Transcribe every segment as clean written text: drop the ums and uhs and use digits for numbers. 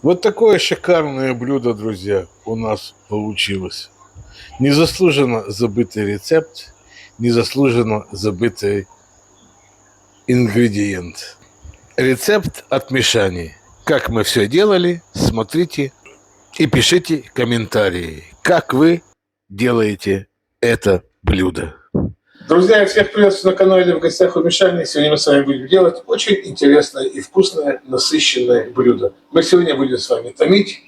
Вот такое шикарное блюдо, друзья, у нас получилось. Незаслуженно забытый рецепт, незаслуженно забытый ингредиент. Рецепт от Мишани. Как мы все делали, смотрите и пишите комментарии, как вы делаете это блюдо. Друзья, я всех приветствую на канале «В гостях у Мишани». Сегодня мы с вами будем делать очень интересное и вкусное, насыщенное блюдо. Мы сегодня будем с вами томить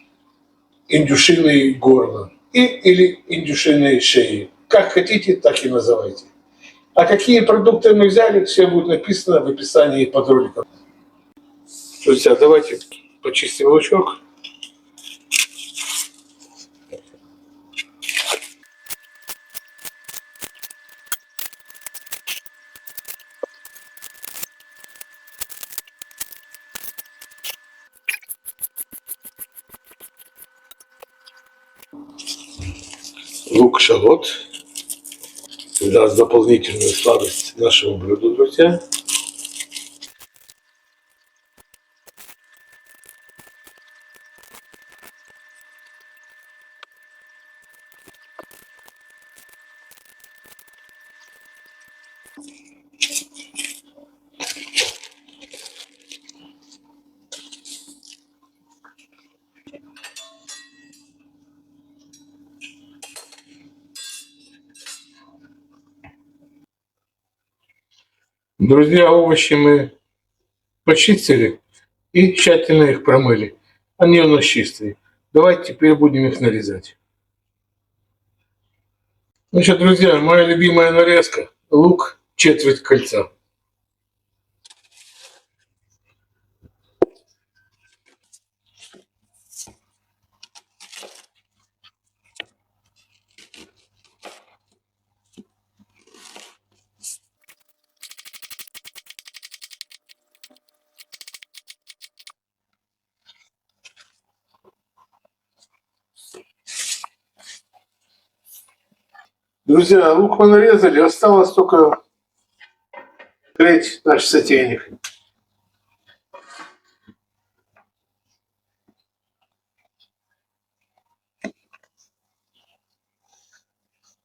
индюшиные горло или индюшиные шеи. Как хотите, так и называйте. А какие продукты мы взяли, все будет написано в описании под роликом. Друзья, давайте почистим лучок. Лук-шалот даст дополнительную сладость нашему блюду, друзья. Друзья, овощи мы почистили и тщательно их промыли. Они у нас чистые. Давайте теперь будем их нарезать. Значит, друзья, моя любимая нарезка. Лук четверть кольца. Друзья, лук мы нарезали, осталось только греть наш сотейник.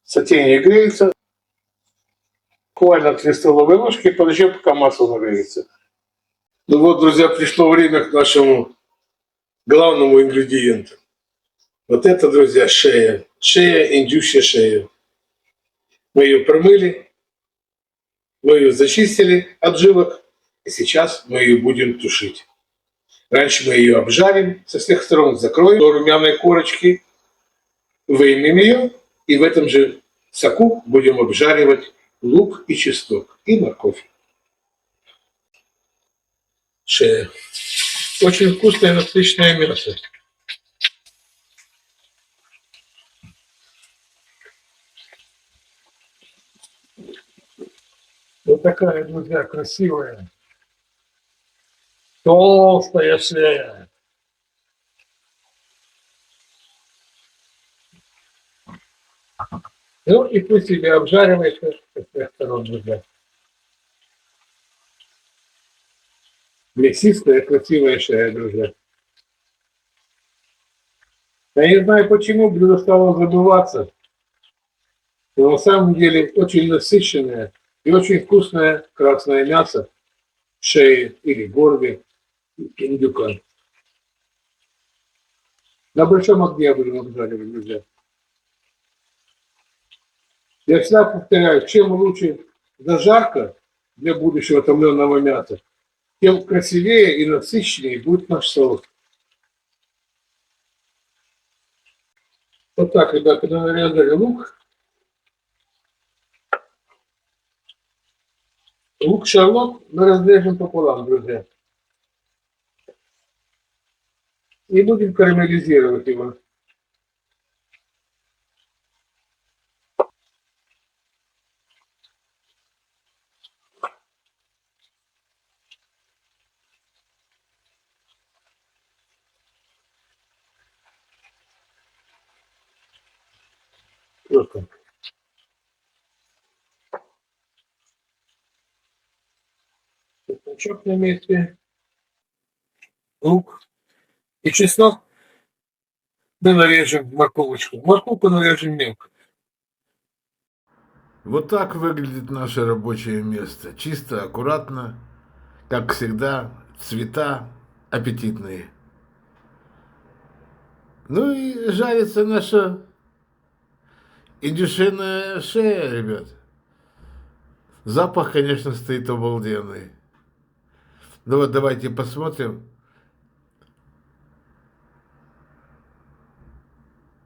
Сотейник греется. Буквально 3 столовые ложки, подождем, пока масло нагреется. Ну вот, друзья, пришло время к нашему главному ингредиенту. Вот это, друзья, шея. Шея, индюшья шея. Мы ее промыли, мы ее зачистили от жилок, и сейчас мы ее будем тушить. Раньше мы ее обжарим, со всех сторон закроем до румяной корочки, выймем ее, и в этом же соку будем обжаривать лук и чеснок, и морковь. Шея. Очень вкусное, насыщенное мясо. Вот такая, друзья, красивая, толстая шея. Ну и пусть себе обжаривается со всех сторон, друзья. Мясистая, красивая шея, друзья. Я не знаю, почему блюдо стало забываться, но на самом деле очень насыщенное и очень вкусное красное мясо шеи или горле индюка. На большом огне будем обжаривать, друзья. Я всегда повторяю, чем лучше зажарка для будущего томленого мяса, тем красивее и насыщеннее будет наш соус. Вот так, ребята, когда нарезали лук, лук-шарлот мы разрежем пополам, друзья. И будем карамелизировать его. Вот так. Чесночок на месте. Лук И чеснок мы нарежем морковочку. Морковку нарежем мелко. Вот так выглядит наше рабочее место. Чисто, аккуратно, как всегда, цвета аппетитные. Ну и жарится наша индюшиная шея, ребят. Запах, конечно, стоит обалденный. Ну вот давайте посмотрим.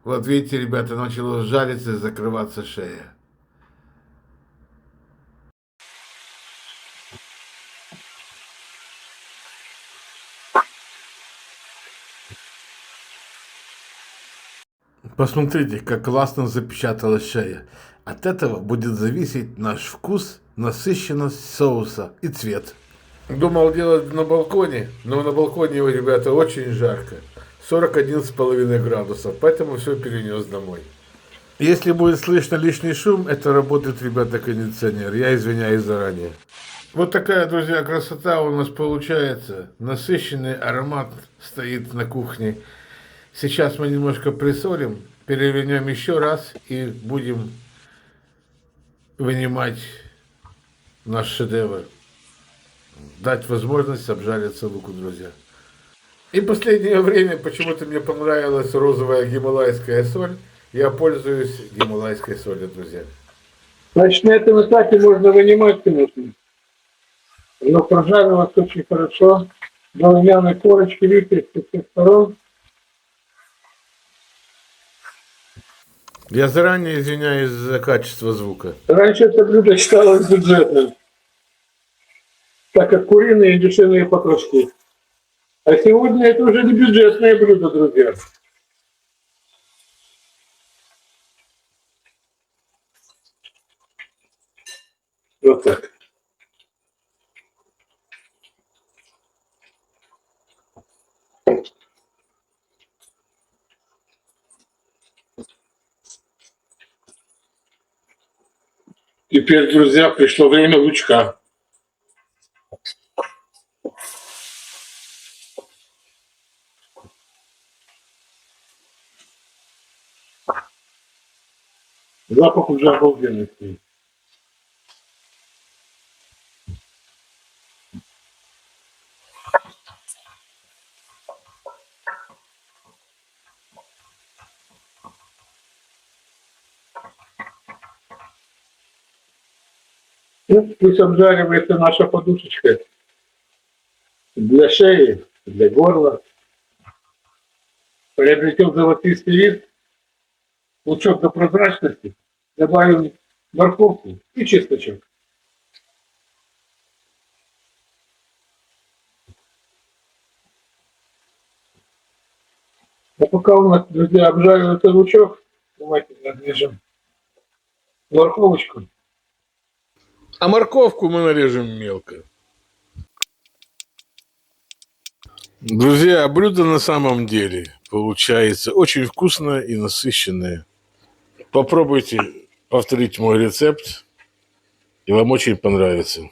Вот видите, ребята, начало жариться и закрываться шея. Посмотрите, как классно запечаталась шея. От этого будет зависеть наш вкус, насыщенность соуса и цвет. Думал делать на балконе, но на балконе, ребята, очень жарко. 41,5 градусов, поэтому все перенес домой. Если будет слышно лишний шум, это работает, ребята, кондиционер. Я извиняюсь заранее. Вот такая, друзья, красота у нас получается. Насыщенный аромат стоит на кухне. Сейчас мы немножко присолим, перевернем еще раз и будем вынимать наш шедевр. Дать возможность обжариться луку, друзья. И в последнее время почему-то мне понравилась розовая гималайская соль. Я пользуюсь гималайской солью, друзья. Значит, на этом этапе можно вынимать, конечно. Оно прожарилось очень хорошо. До румяной корочки видите, с всех сторон. Я заранее извиняюсь за качество звука. Раньше это блюдо считалось бюджетным, так как куриные и дешевые потрошки. А сегодня это уже не бюджетное блюдо, друзья. Вот так. Теперь, друзья, пришло время лучка. Запах уже обалденный. Ну, пусть обжаривается наша подушечка для шеи, для горла. Приобретем золотистый вид, лучок до прозрачности, добавим морковку и чесночок. А пока у нас, друзья, обжаривается лучок, давайте нарежем морковочку. А морковку мы нарежем мелко. Друзья, блюдо на самом деле получается очень вкусное и насыщенное. Попробуйте повторить мой рецепт, и вам очень понравится.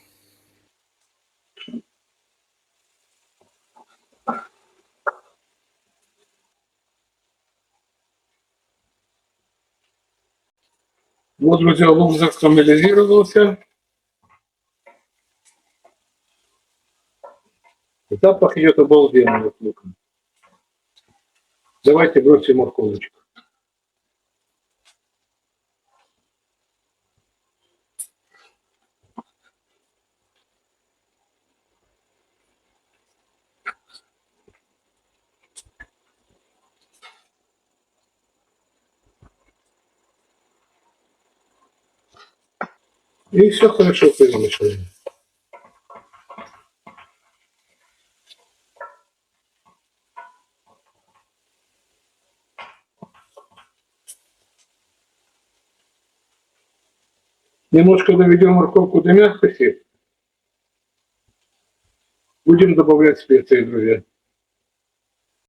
Вот, друзья, лук закарамелизировался. Запах идет обалденный от лука. Давайте бросим морковочку. И все хорошо перемешаем. Немножко доведем морковку до мягкости. Будем добавлять специи, друзья.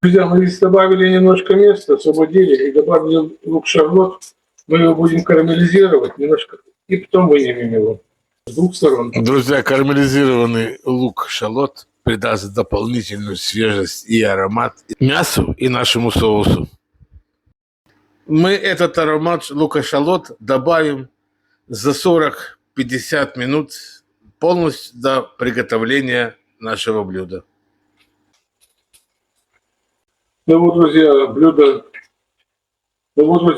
Друзья, мы здесь добавили немножко места, освободили и добавили лук-шарлот. Мы его будем карамелизировать немножко и потом вынемем его с двух сторон. Друзья, карамелизированный лук-шалот придаст дополнительную свежесть и аромат мясу и нашему соусу. Мы этот аромат лук-эшалот добавим за 40-50 минут полностью до приготовления нашего блюда. Ну вот, друзья,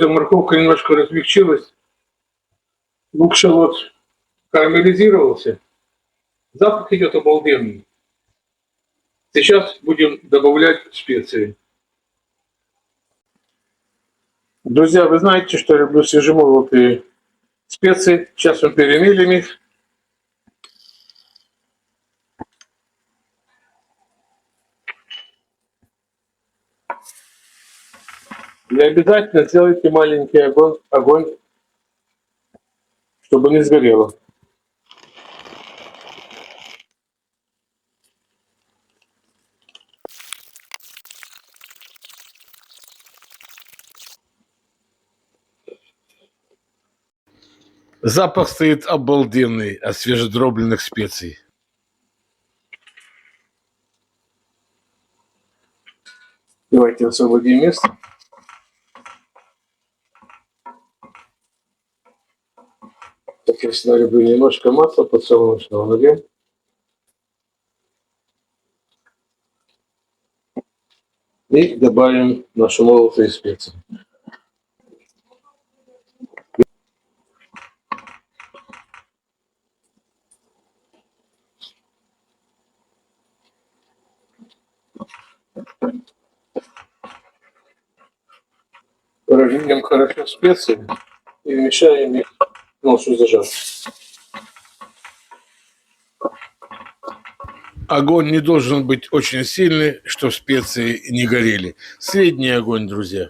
морковка немножко размягчилась, лук-шалот карамелизировался. Запах идет обалденный. Сейчас будем добавлять специи. Друзья, вы знаете, что я люблю свежемолотые специи. Сейчас мы перемелим их. И обязательно сделайте маленький огонь, чтобы не сгорело. Запах стоит обалденный от свежедробленных специй. Давайте освободим место. Так, я всегда люблю немножко масла подсолнечного налем. И добавим наши молотые специи. Разжимем хорошо специи и вмешаем их в нашу зажарку. Огонь не должен быть очень сильный, чтобы специи не горели. Средний огонь, друзья.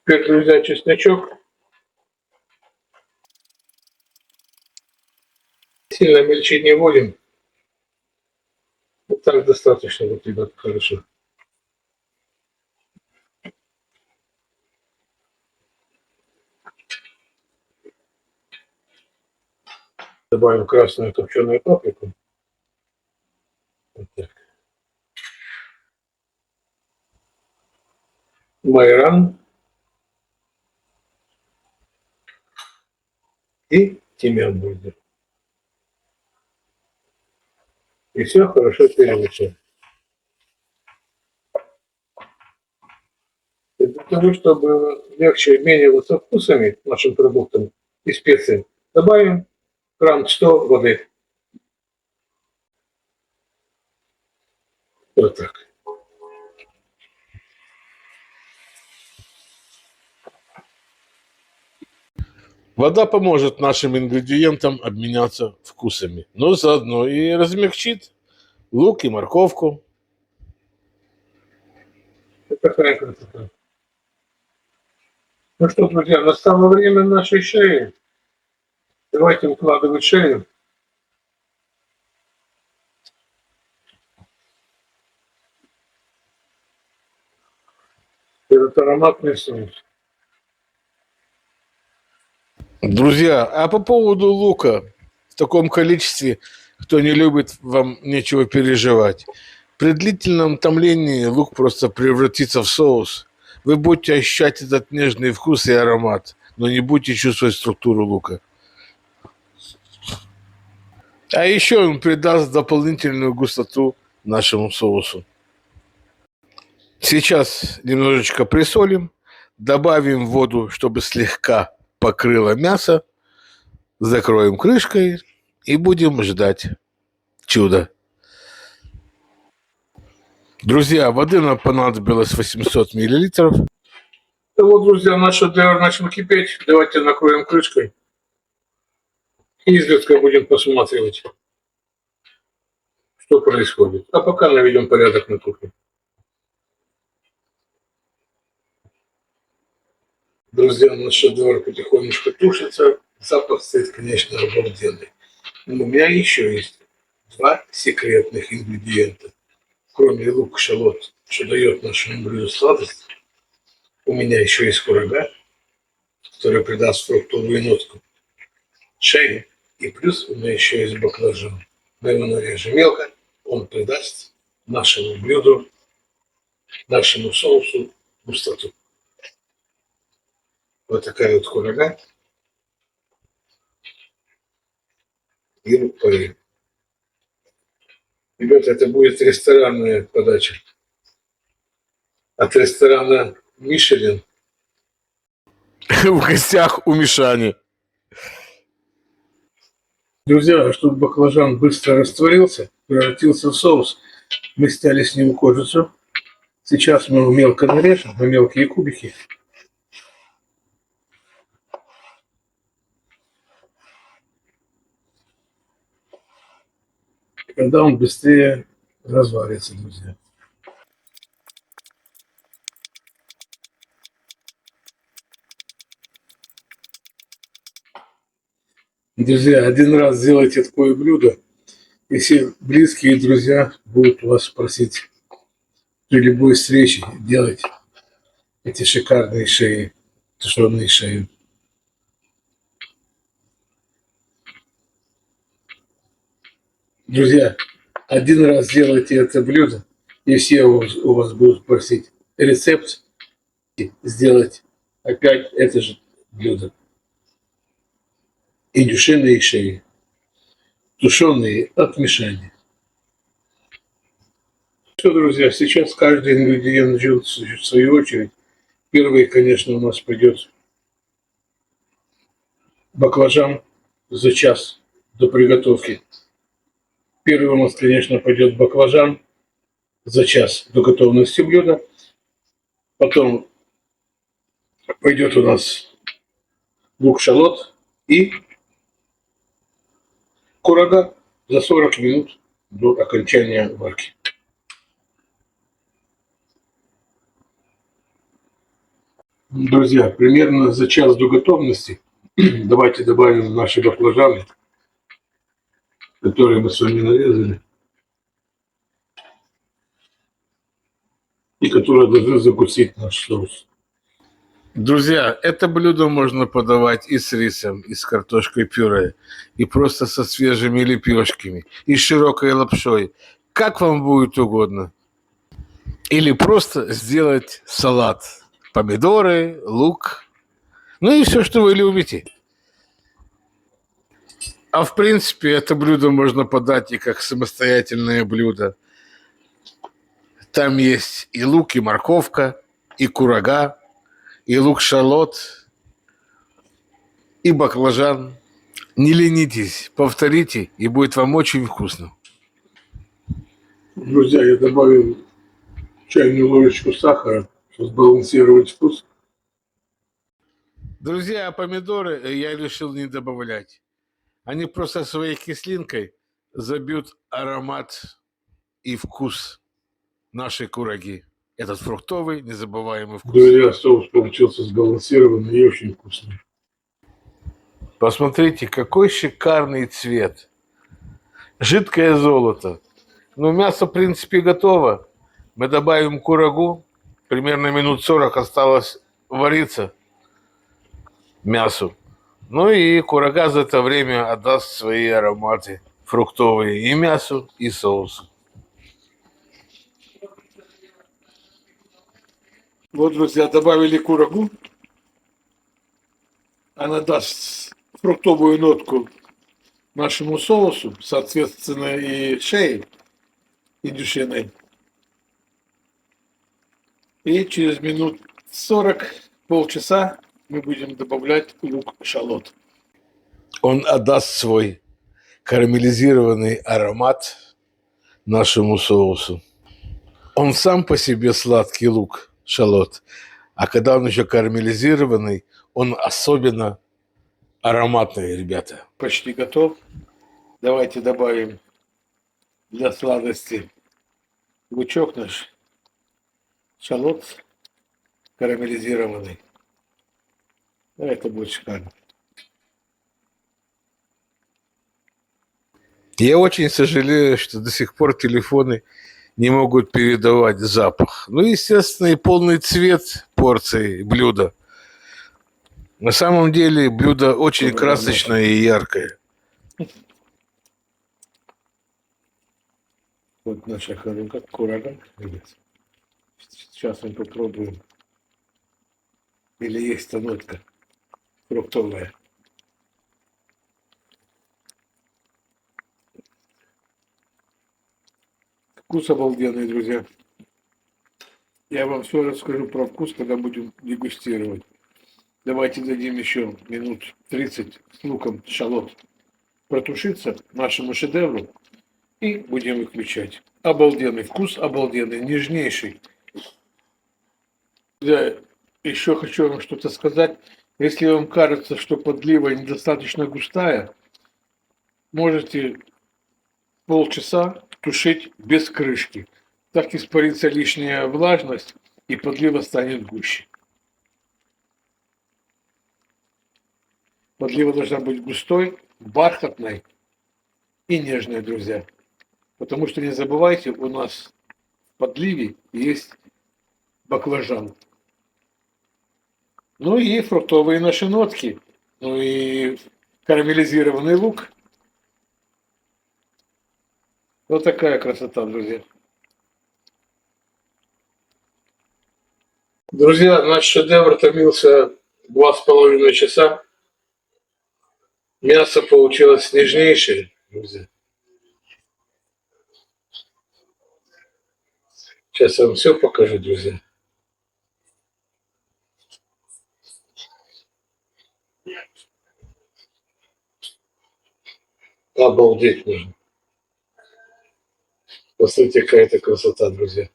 Теперь, друзья, чесночок. Сильно мельчить не будем. Вот так достаточно, вот, ребят, хорошо. Добавим красную копченую паприку. Вот так. Майоран. И тимьян будет. И все хорошо перемешаем. И для того, чтобы легче обмениваться вкусами нашим продуктом и специями, добавим грамм 100 воды. Вот так. Вода поможет нашим ингредиентам обменяться вкусами, но заодно и размягчит лук и морковку. Вот такая красота. Ну что, друзья, настало время нашей шеи. Давайте укладывать шею. Этот ароматный соус. Друзья, а по поводу лука в таком количестве, кто не любит, вам нечего переживать. При длительном томлении лук просто превратится в соус. Вы будете ощущать этот нежный вкус и аромат, но не будете чувствовать структуру лука. А еще он придаст дополнительную густоту нашему соусу. Сейчас немножечко присолим, добавим воду, чтобы слегка покрыло мясо, закроем крышкой и будем ждать чуда. Друзья, воды нам понадобилось 800 миллилитров. Ну вот, друзья, наш шедевр начал кипеть. Давайте накроем крышкой. И изредка будем посматривать, что происходит. А пока наведем порядок на кухне. Друзья, наш шедевр потихонечку тушится. Запах стоит, конечно, обалденный. Но у меня еще есть два секретных ингредиента. Кроме лук, шалот, что дает нашему блюду сладость, у меня еще есть курага, который придаст фруктовую нотку, шею, и плюс у меня еще есть баклажан. Мы его нарежем мелко, он придаст нашему блюду, нашему соусу густоту. Вот такая вот курага и лук-порей. Ребята, это будет ресторанная подача. От ресторана «Мишелин». В гостях у Мишани. Друзья, чтобы баклажан быстро растворился, превратился в соус, мы сняли с него кожицу. Сейчас мы его мелко нарежем на мелкие кубики. Когда он быстрее разварится, друзья. Друзья, один раз сделайте такое блюдо, и все близкие друзья будут вас просить при любой встрече делать эти шикарные шеи, тушеные шеи. Друзья, один раз сделайте это блюдо, и все у вас будут просить рецепт сделать опять это же блюдо. Индюшиные шеи, тушеные от Мишани. Все, друзья, сейчас каждый ингредиент ждет в свою очередь. Первый, конечно, у нас пойдет баклажан за час до приготовки. Первый у нас, конечно, пойдет баклажан за час до готовности блюда. Потом пойдет у нас лук-шалот и курага за 40 минут до окончания варки. Друзья, примерно за час до готовности давайте добавим наши баклажаны, которые мы с вами нарезали, и которые должны загустить наш соус. Друзья, это блюдо можно подавать и с рисом, и с картошкой пюре, и просто со свежими лепешками, и с широкой лапшой. Как вам будет угодно. Или просто сделать салат. Помидоры, лук, ну и все, что вы любите. А в принципе, это блюдо можно подать и как самостоятельное блюдо. Там есть и лук, и морковка, и курага, и лук-шалот, и баклажан. Не ленитесь, повторите, и будет вам очень вкусно. Друзья, я добавил чайную ложечку сахара, чтобы сбалансировать вкус. Друзья, помидоры я решил не добавлять. Они просто своей кислинкой забьют аромат и вкус нашей кураги. Этот фруктовый, незабываемый вкус. Друзья, соус получился сбалансированный и очень вкусный. Посмотрите, какой шикарный цвет. Жидкое золото. Ну, мясо, в принципе, готово. Мы добавим курагу. Примерно минут 40 осталось вариться мясу. Ну и курага за это время отдаст свои ароматы фруктовые и мясу, и соусу. Вот, друзья, добавили курагу. Она даст фруктовую нотку нашему соусу, соответственно, и шее индюшиной. И через минут 40, полчаса мы будем добавлять лук-шалот. Он отдаст свой карамелизированный аромат нашему соусу. Он сам по себе сладкий лук, шалот, а когда он еще карамелизированный, он особенно ароматный, ребята. Почти готов. Давайте добавим для сладости лучок наш, шалот карамелизированный. Это будет шикарно. Я очень сожалею, что до сих пор телефоны не могут передавать запах. Ну, естественно, и полный цвет порции блюда. На самом деле блюдо очень красочное и яркое. Вот наша курага, ребят. Сейчас мы попробуем. Или есть-то нотка фруктовая. Вкус обалденный, друзья. Я вам все расскажу про вкус, когда будем дегустировать. Давайте дадим еще минут 30 с луком шалот протушиться нашему шедевру и будем выключать. Обалденный вкус, обалденный, нежнейший. Я еще хочу вам что-то сказать. Если вам кажется, что подлива недостаточно густая, можете полчаса тушить без крышки. Так испарится лишняя влажность и подлива станет гуще. Подлива должна быть густой, бархатной и нежной, друзья. Потому что не забывайте, у нас в подливе есть баклажан. Ну и фруктовые наши нотки. Ну и карамелизированный лук. Вот такая красота, друзья. Друзья, наш шедевр томился 2,5 часа. Мясо получилось нежнейшее, друзья. Сейчас я вам все покажу, друзья. Обалдеть можно. Посмотрите, какая-то красота, друзья.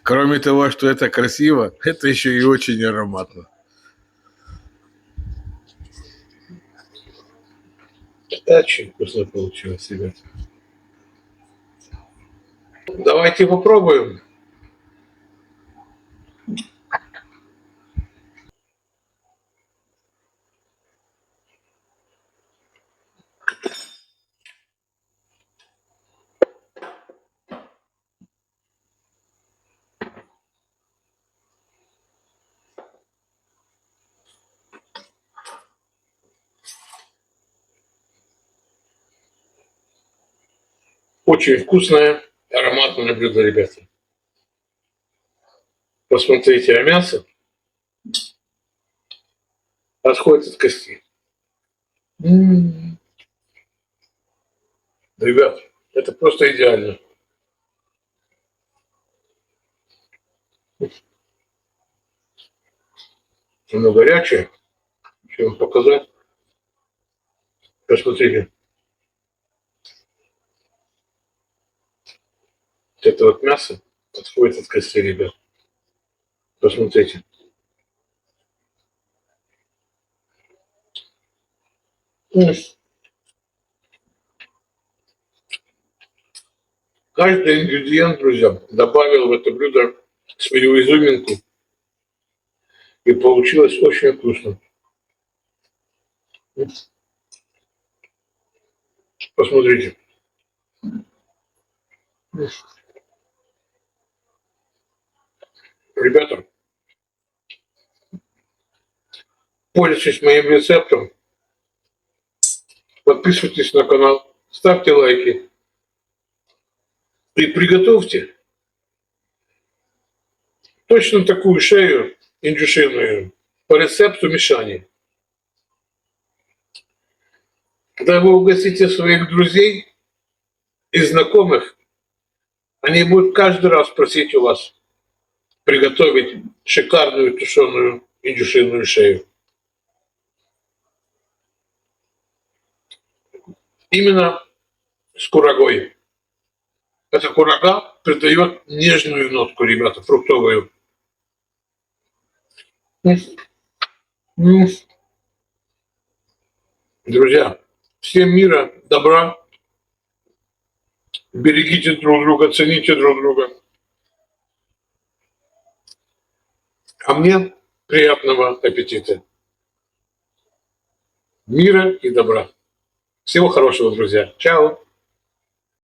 Кроме того, что это красиво, это еще и очень ароматно. Очень вкусно получилось, ребят. Давайте попробуем. Очень вкусное, ароматное блюдо, ребята. Посмотрите, а мясо отходит от костей. Ребят, это просто идеально. Оно горячее. Хочу вам показать. Посмотрите. Это вот мясо отходит от костей, ребят. Посмотрите. Каждый ингредиент, друзья, добавил в это блюдо свою изюминку. И получилось очень вкусно. Посмотрите. Ребята, пользуйтесь моим рецептом. Подписывайтесь на канал, ставьте лайки. И приготовьте точно такую шею индюшиную по рецепту Мишани. Когда вы угостите своих друзей и знакомых, они будут каждый раз просить у вас приготовить шикарную тушеную индюшиную шею. Именно с курагой. Эта курага придает нежную нотку, ребята, фруктовую. Друзья, всем мира, добра. Берегите друг друга, цените друг друга. А мне приятного аппетита. мира и добра. Всего хорошего, друзья. Чао!